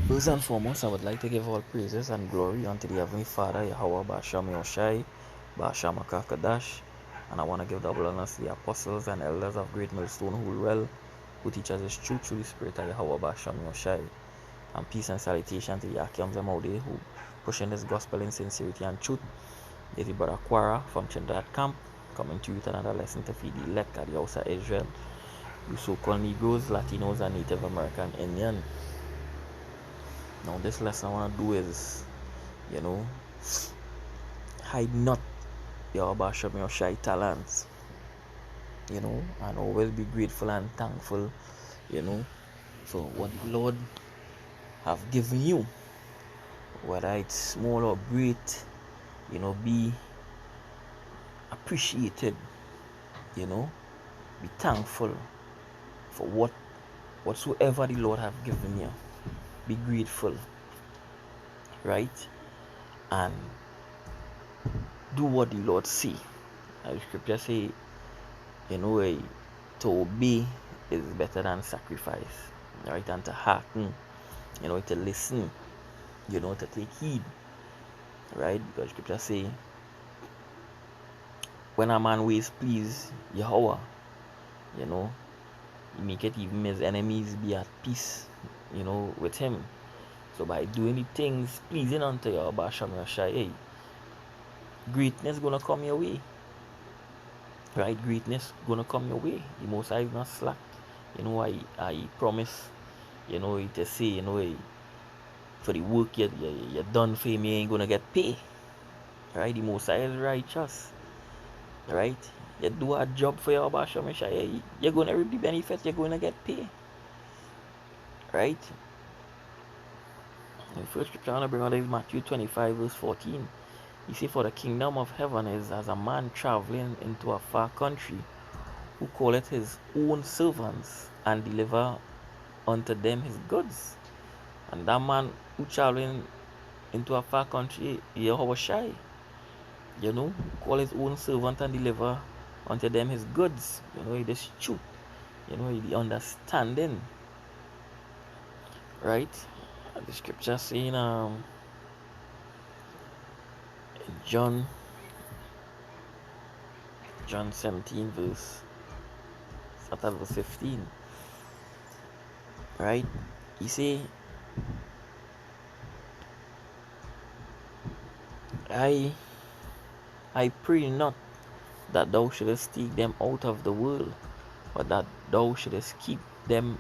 First and foremost, I would like to give all praises and glory unto the Heavenly Father, Yahweh Basham Yoshai, Basham Akakadash, and I want to give double honors to the apostles and elders of Great Millstone who rule well, who teach us His truth through the Spirit of Yahweh Basham Yoshai. And peace and salutation to the Akiams and Maude who pushing this gospel in sincerity and truth. This is Brother Quara from Trinidad Camp, coming to you with another lesson to feed the elect at the house of Israel, you so-called Negroes, Latinos, and Native American Indian. Now this lesson I want to do is, hide not your Basham, your shy talents, and always be grateful and thankful, for what the Lord have given you, whether it's small or great, be appreciated, be thankful for whatsoever the Lord have given you. Be grateful, right? And do what the Lord say. As the scripture say, to obey is better than sacrifice, right? And to hearken, to listen, to take heed, right? Because scripture say, when a man ways please Yahweh, he make it even his enemies be at peace, with him. So by doing the things pleasing unto your Basham Yashai, greatness gonna come your way. Right? Greatness gonna come your way. The Most High is not slack. I promise, it to say, for the work you done for me, you ain't gonna get paid. Right? The Most High is righteous. Right? You do a job for your Basham Yashai, you're gonna reap the benefits, you're gonna get paid. Right? The first scripture I want to bring out is Matthew 25 verse 14. He said, for the kingdom of heaven is as a man traveling into a far country, who calleth his own servants and deliver unto them his goods. And that man who traveling into a far country, Yahweh Shai, call his own servant and deliver unto them his goods. It is truth. The understanding. Right? The scripture saying in John 17 verse 15, right? He say, I pray not that thou shouldest take them out of the world, but that thou shouldest keep them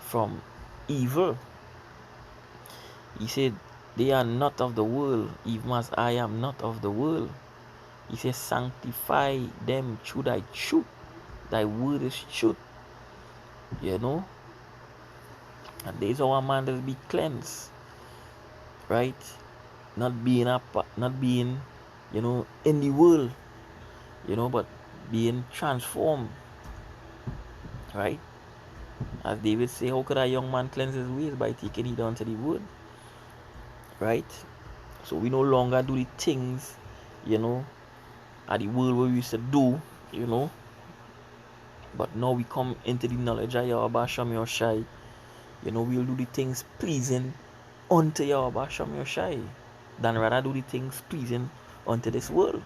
from evil. He said, they are not of the world, even as I am not of the world. He says, sanctify them through thy truth. Thy word is truth. And there's how a man does be cleansed. Right? Not being in the world, but being transformed. Right? As David say, how could a young man cleanse his ways? By taking heed unto the word. Right? So we no longer do the things, at the world we used to do, but now we come into the knowledge of Yahweh Basham Yoshai. We'll do the things pleasing unto Yahweh Basham Yoshai than rather do the things pleasing unto this world.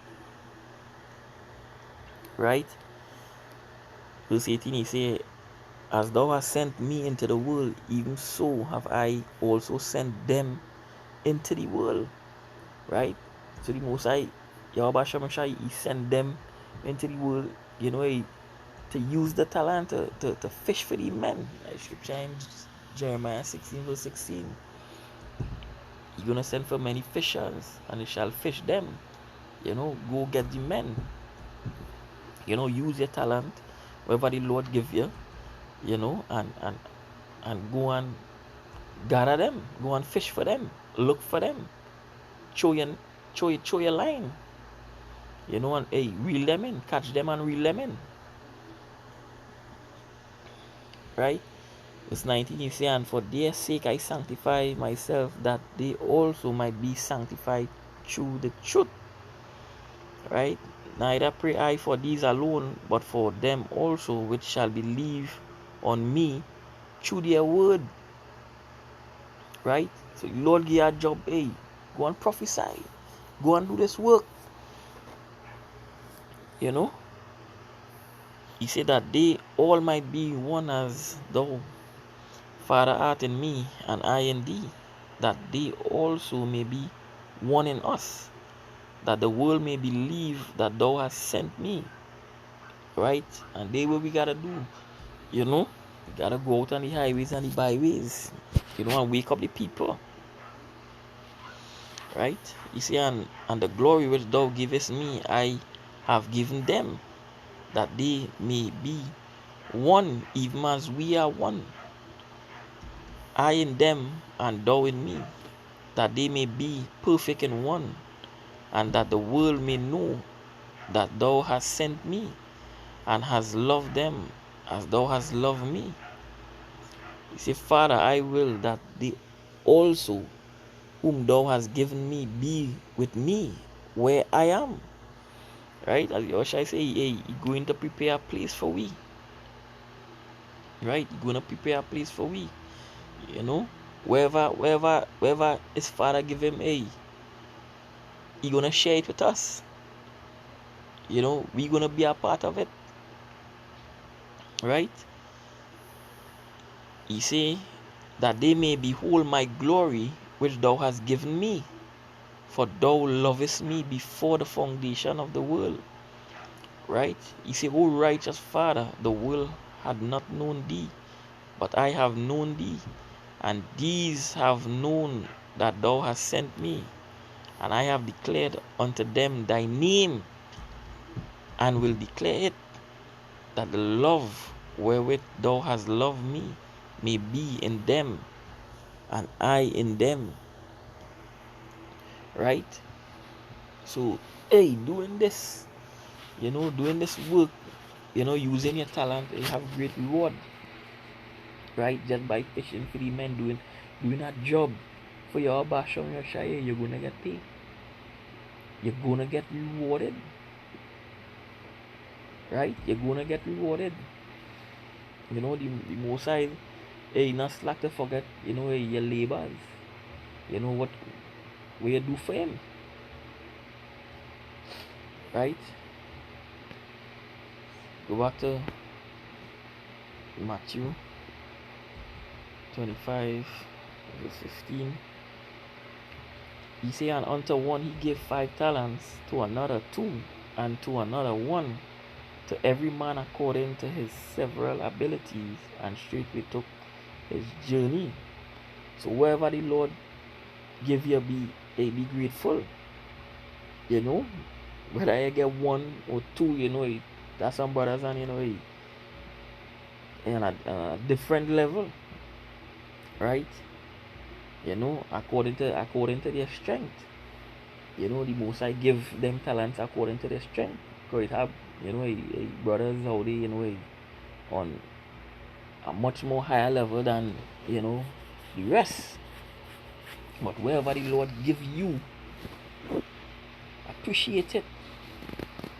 Right? Verse 18 he say, as thou hast sent me into the world, even so have I also sent them into the world. Right? So the Most High, Yahweh Basham Yoshai, he sent them into the world, to use the talent to fish for the men. Like scripture in Jeremiah 16 verse 16. You're gonna send for many fishers, and they shall fish them. Go get the men. Use your talent, whatever the Lord give you, and go and gather them, go and fish for them, look for them, throw your line, and reel them in, catch them and reel them in. Right? Verse 19 you say, and for their sake I sanctify myself, that they also might be sanctified through the truth. Right? Neither pray I for these alone, but for them also which shall believe on me through their word. right? So Lord give you a job, hey, go and prophesy, go and do this work, you know. He said that they all might be one as thou, Father, art in me, and I in thee, that they also may be one in us, that the world may believe that thou hast sent me, right? And they what we gotta do, you know. We gotta go out on the highways and the byways, you know, and wake up the people, right? You see, and the glory which thou givest me, I have given them, that they may be one, even as we are one. I in them, and thou in me, that they may be perfect in one, and that the world may know that thou hast sent me, and hast loved them as thou hast loved me. You say, Father, I will that they also, whom thou hast given me, be with me where I am. Right? As Yoshai say, hey, you're going to prepare a place for we. Right? You're going to prepare a place for we. You know? Wherever his father give him, hey, he gonna share it with us. You know, we gonna be a part of it. Right? He say that they may behold my glory which thou hast given me, for thou lovest me before the foundation of the world. Right? He say, O righteous Father, the world had not known thee, but I have known thee, and these have known that thou hast sent me, and I have declared unto them thy name, and will declare it, that the love wherewith thou hast loved me may be in them, and I in them. Right? So, hey, doing this, you know, doing this work, you know, using your talent, you have great reward. Right? Just by fishing for the men, doing a job for your basham, your shire, you're gonna get paid. You're gonna get rewarded. Right? You're gonna get rewarded. You know, the most side, hey, not slack to forget, you know, your labors. You know what you do for him. Right? Go back to Matthew 25, verse 15. He say, and unto one he gave 5 talents, to another 2, and to another 1, to every man according to his several abilities, and straightway took his journey. So wherever the Lord give you, be grateful. You know, whether you get 1 or 2, you know, that's some brothers and you know, in a different level, right? You know, according to their strength. You know, the most I give them talents according to their strength. Because it have, you know, brothers how they, you know, on a much more higher level than, you know, the rest. But wherever the Lord give you, appreciate it.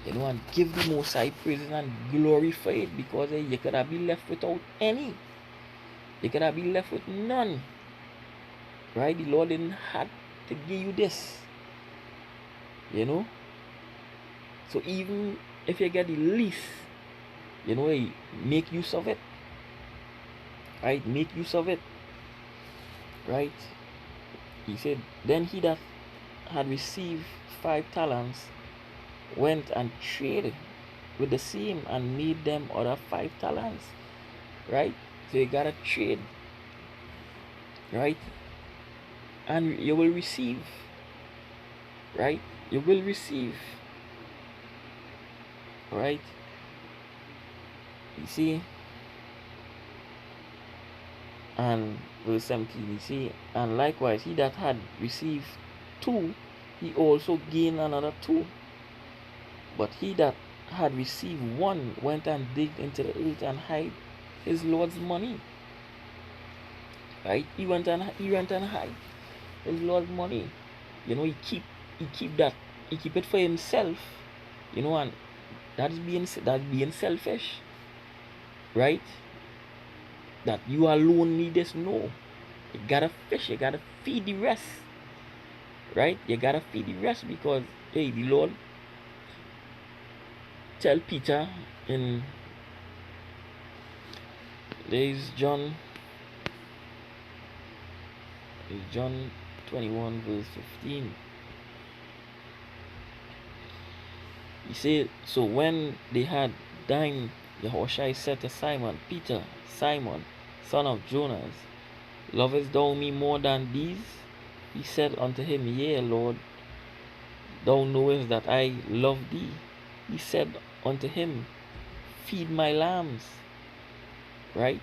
You know, and give the most high praises and glorify it, because you could have been left without any. You could have been left with none. Right? The Lord didn't have to give you this. You know? So even if you get the least, you know, make use of it. Right? Make use of it. Right? He said, then he that had received 5 talents went and traded with the same and made them other 5 talents. Right? So you gotta trade. Right? And you will receive. Right? You will receive. Right? You see? And verse 17, you see, and likewise he that had received 2, he also gained another 2. But he that had received 1 went and digged into the earth and hid his Lord's money. Right? He went and hid his Lord's money. You know, he keep that, he keep it for himself. You know, and that's being selfish. Right? That you alone need this. No. You gotta fish, you gotta feed the rest. Right? You gotta feed the rest because hey, the Lord tell Peter in there's John 21 verse 15. He said, so when they had dined, Yahushua said to Simon, Peter, Simon, son of Jonas, lovest thou me more than these? He said unto him, Yea, Lord, thou knowest that I love thee. He said unto him, feed my lambs. Right?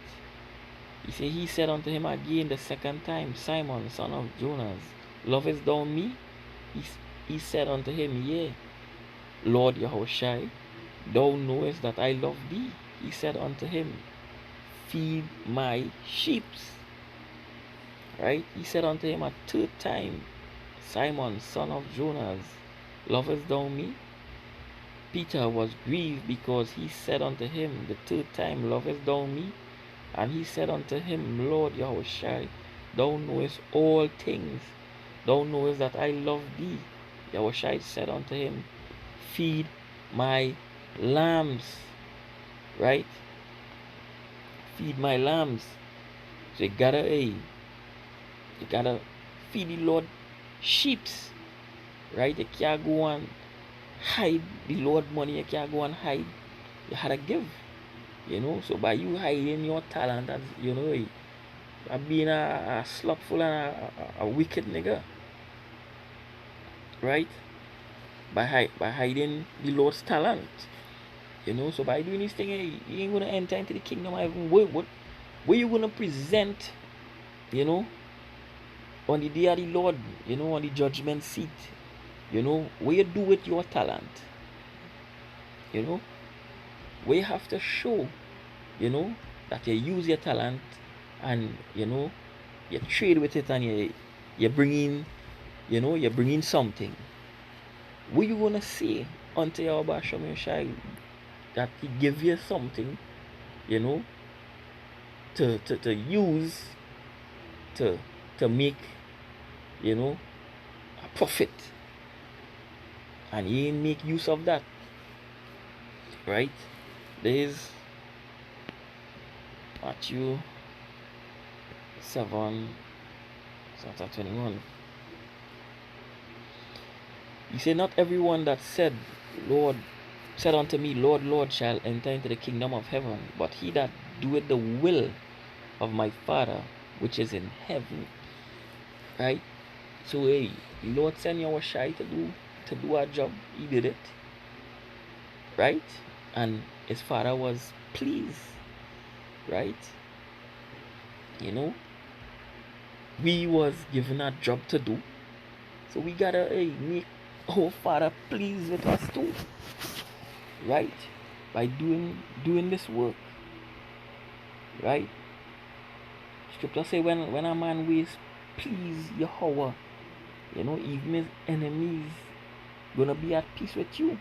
He said unto him again the second time, Simon, son of Jonas, lovest thou me? He said unto him, Yea, Lord Yahushua, thou knowest that I love thee. He said unto him, feed my sheep. Right? He said unto him a third time, Simon, son of Jonas, lovest thou me? Peter was grieved because he said unto him the third time, lovest thou me? And he said unto him, Lord Yahushua, thou knowest all things. Thou knowest that I love thee. Yahushua said unto him, feed my lambs. Right? Feed my lambs. So you gotta feed the Lord sheeps. Right? You can't go and hide the Lord money. You can't go and hide. You had to give. So by you hiding your talent, as you being a slothful and a wicked nigga. Right? By hiding the Lord's talent. So by doing this thing, you ain't gonna enter into the kingdom of heaven. What you gonna present, on the day of the Lord, on the judgment seat, what you do with your talent, what you have to show, that you use your talent and you trade with it and you bring in something. What you gonna say unto your Basham Shai that he give you something, to use to make, a profit, and he ain't make use of that. Right? There's Matthew 7, starts at 21. He said, not everyone that said unto me, Lord, Lord, shall enter into the kingdom of heaven, but he that doeth the will of my Father which is in heaven. Right? So hey, the Lord sent Yahushua to do our job. He did it. Right? And his Father was pleased. Right? We was given a job to do. So we gotta make our Father pleased with us too. Right? By doing this work. Right? Scripture say when a man ways please Yahweh, even his enemies gonna be at peace with you.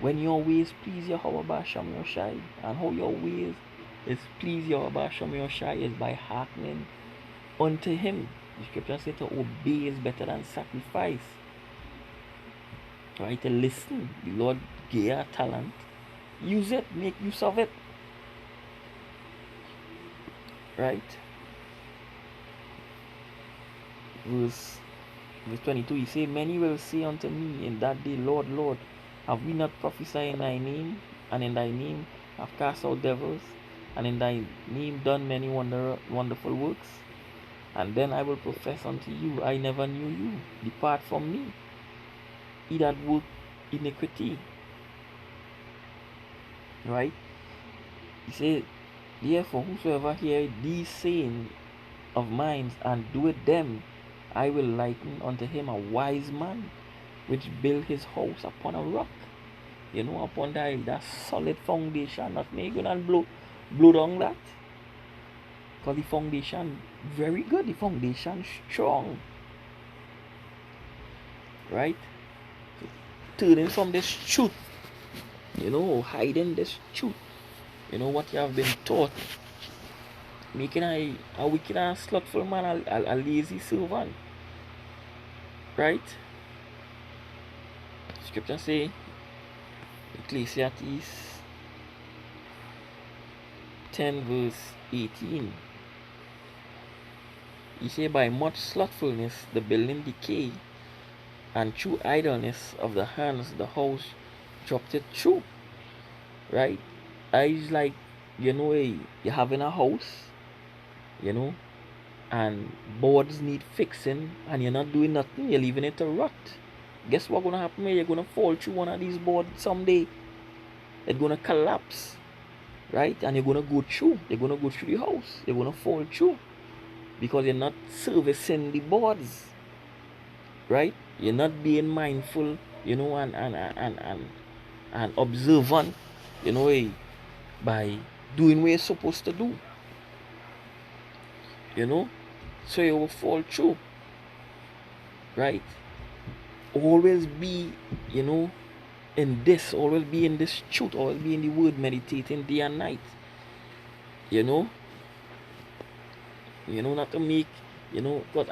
When your ways please Yahweh Basham Yoshai, and how your ways is please Yahweh Basham Yoshai is by hearkening unto him. The scripture says to obey is better than sacrifice. Right? To listen. The Lord gave you a talent. Use it. Make use of it. Right? Verse 22, he said, many will say unto me in that day, Lord, Lord, have we not prophesied in thy name, and in thy name have cast out devils, and in thy name done many wonderful works? And then I will profess unto you, I never knew you. Depart from me, ye that work iniquity. Right? He said, therefore, whosoever hear these sayings of mine and doeth them, I will liken unto him a wise man which built his house upon a rock. Upon that solid foundation. Not me going and blow down that. Because the foundation very good. The foundation strong. Right? So, turning from this truth. Hiding this truth. What you have been taught. making a wicked and slothful man a lazy servant. Right? Scripture say, Ecclesiastes 10 verse 18. He say, by much slothfulness the building decay, and through idleness of the hands the house dropped it through. Right? I like, you're having a house, you know, and boards need fixing, and you're not doing nothing, you're leaving it to rot. Guess what's gonna happen here? You're gonna fall through one of these boards someday. It's gonna collapse, right? And you're gonna go through. You're gonna go through the house. You're gonna fall through because you're not servicing the boards, right? You're not being mindful, and observant, by doing what you're supposed to do, so you will fall through, right? Always be, always be in this truth, always be in the word, meditating day and night, not to make, because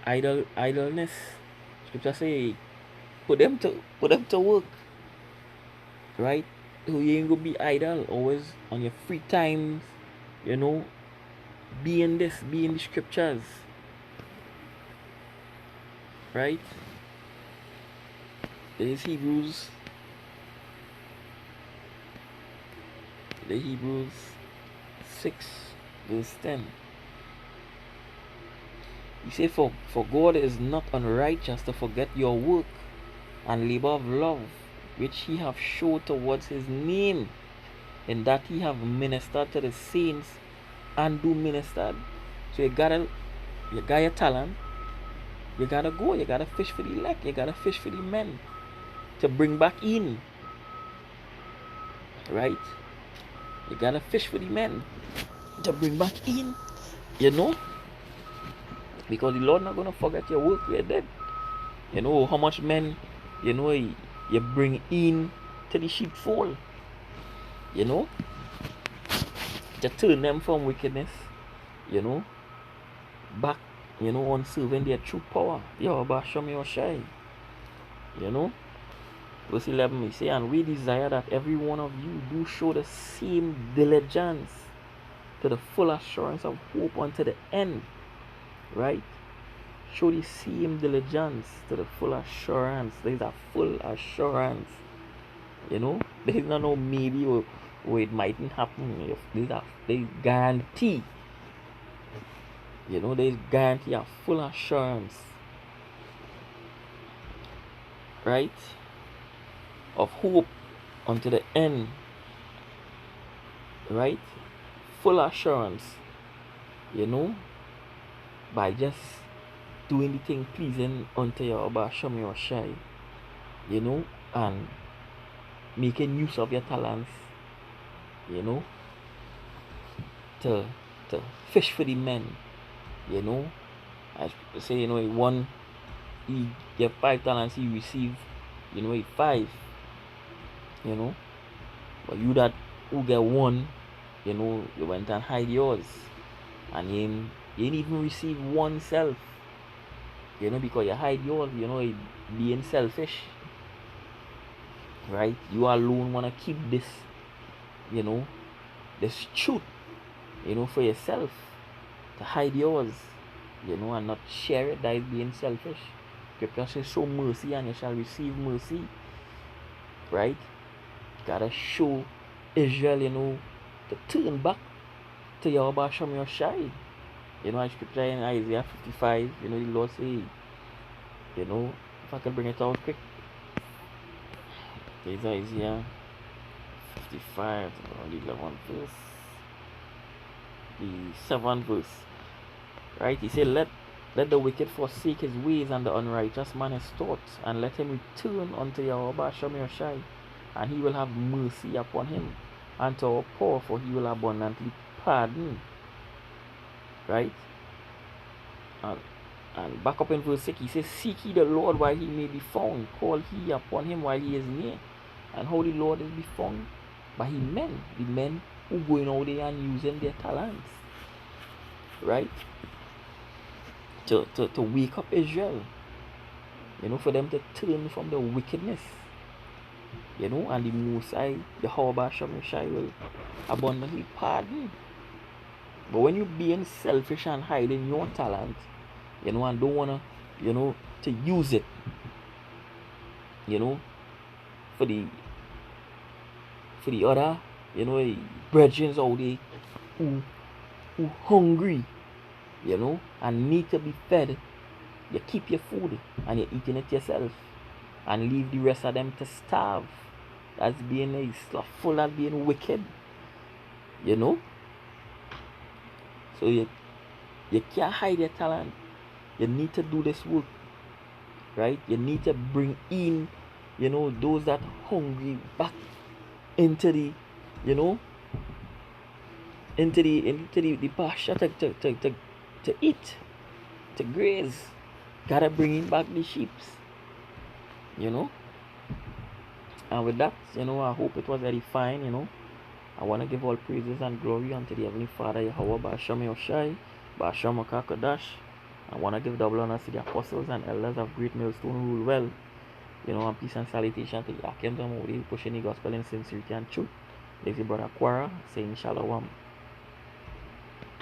idleness, scripture say, put them to work, right? So you ain't gonna be idle, always on your free times, be in the scriptures, right? There's Hebrews 6 verse 10. He said, for God is not unrighteous to forget your work and labor of love, which he have showed towards his name, in that he have ministered to the saints and do minister. So you got your talent, you gotta go, you gotta fish for the elect, you gotta fish for the men to bring back in. Right? You gotta fish for the men to bring back in, because the Lord not gonna forget your work. We're dead. How much men, you bring in to the sheepfold, to turn them from wickedness, back, on serving their true power. Show me your shy. Verse 11, we say, and we desire that every one of you do show the same diligence to the full assurance of hope unto the end. Right? Show the same diligence to the full assurance. There is a full assurance. There is no maybe or it mightn't happen. There is guarantee. There is guarantee of full assurance. Right? Of hope unto the end. Right? Full assurance. By just doing the thing pleasing unto your Abasham your Shai, and making use of your talents, to fish for the men, I say, one, he get 5 talents, he receive, 5, but you that who get 1, you went and hide yours, and you ain't even receive 1 self, because you hide yours, being selfish, right? You alone want to keep this, this truth, for yourself, to hide yours, and not share it. That is being selfish. Scripture says, show mercy and you shall receive mercy, right? Gotta show Israel, to turn back to Yahweh Shem Yoshai. Scripture in Isaiah 55, the Lord say, if I can bring it out quick. There's Isaiah 55, the 11th verse, the 7th verse. Right? He said, let the wicked forsake his ways and the unrighteous man his thoughts, and let him return unto Yahweh Shem Yoshai, and he will have mercy upon him, and to our poor, for he will abundantly pardon. Right? And back up in verse 6, he says, seek ye the Lord while he may be found, call ye upon him while he is near. And how the Lord is be found? By his men, the men who going out there and using their talents, right? To wake up Israel, for them to turn from the wickedness, and the Most High, the Hawabasham Shai will abundantly pardon. But when you're being selfish and hiding your talent, and don't wanna, to use it, you know, for the other, brethren out there who hungry, and need to be fed, you keep your food and you're eating it yourself and leave the rest of them to starve. That's being a slothful, that's being wicked, you know. So you can't hide your talent. You need to do this work, right? You need to bring in, those that hungry back into the, you know, into the pasture to eat, to graze. Gotta bring in back the sheeps, you know. And with that, I hope it was edifying. I want to give all praises and glory unto the Heavenly Father, Yahweh, Ba'ashem Yoshai, Ba'ashem Akakadash. I want to give double honors to the apostles and elders of Great Millstone Rule Well, and peace and salutation to Yakim Tamodi, pushing the gospel in sincerity and truth. This is Brother Quara saying Shalom.